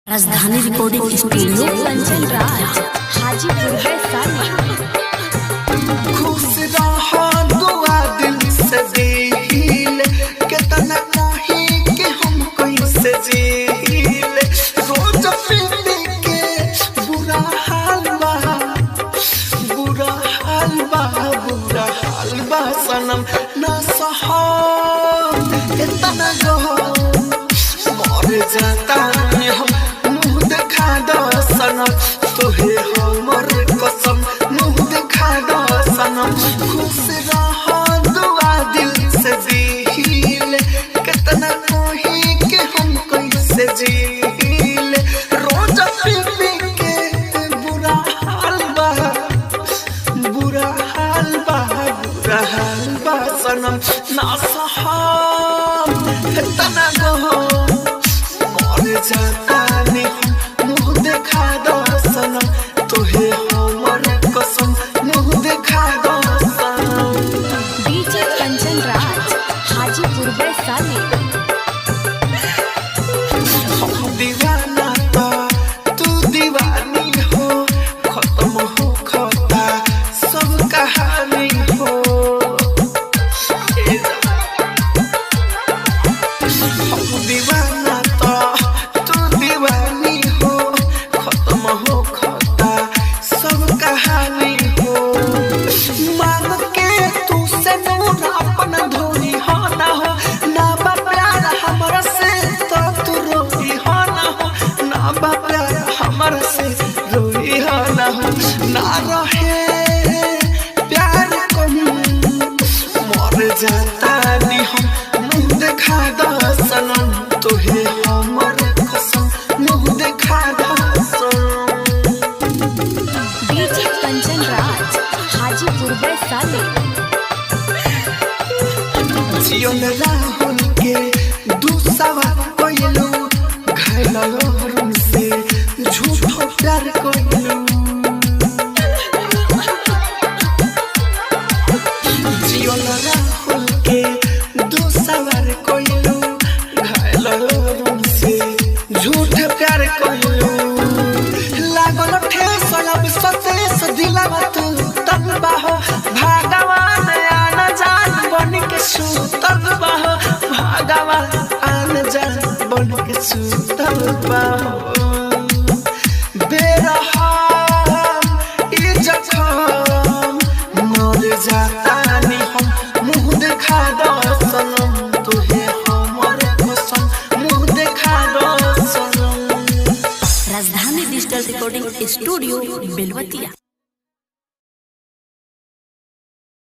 राजधानी recording studio Kanchan Raj Hajipur Vaishali. खुश रहो दुआ दिल से दिल कितना नहीं कि हम कैसे जील रोज पीने के बुरा हाल बा बुरा हाल बा बुरा हाल बा सनम ना सहो कितना गो मर जाता हम मुँह दिखा दो सनम तुहे हमर कसम मुँह दिखा दो सनम खुश रहो दुआ दिल से दिल कितना कही कि हम कैसे जील रोज पी के बुरा हाल बा बुरा हाल बा बुरा हाल बा सनम ना सहाम इतना गो मर जाता नहीं मुँह दिखा दो सनम तुहे हमर कसम मुँह दिखा दो सनम। डीजे कंचन राज हाजीपुर वैशाली। हम दीवाना तो तू दीवानी हो खत्म हो खोता सब कहानी हो हम दीवाना तो तू दीवानी हो खत्म हो खोता सब कहानी हो मांग के तू से नूर अपन धोनी हो ना हो ना बा प्यार हमरा से तो तू रोई हो ना हो ना बा प्यार हमरा से रोई हो ना हो ना रहे प्यार को मर जाता नहीं हम मुँह दिखा दो सनम तुहे हमर कसम मुँह दिखा दो सनम। डीजे कंचन राज हाजीपुर वैशाली। जियन राहुल के दूसरा कोइलू घायल रूम से झूठो प्यार कोइलू जियन राहुल के दूसरा कोइलू घायल रूम से झूठ प्यार कोइलू लागल ठेस अब सतेस दिलवा तू तब हो भगवान आन जान बन के सुतल बाहो भगवान आन जान बन के सुतल बाहो बेरहम ई जखम मर जाता नहीं हम मुँह दिखा दो सनम तुहे हमर कसम मुँह दिखा दो सनम। राजधानी डिजिटल रिकॉर्डिंग स्टूडियो बेलवतिया।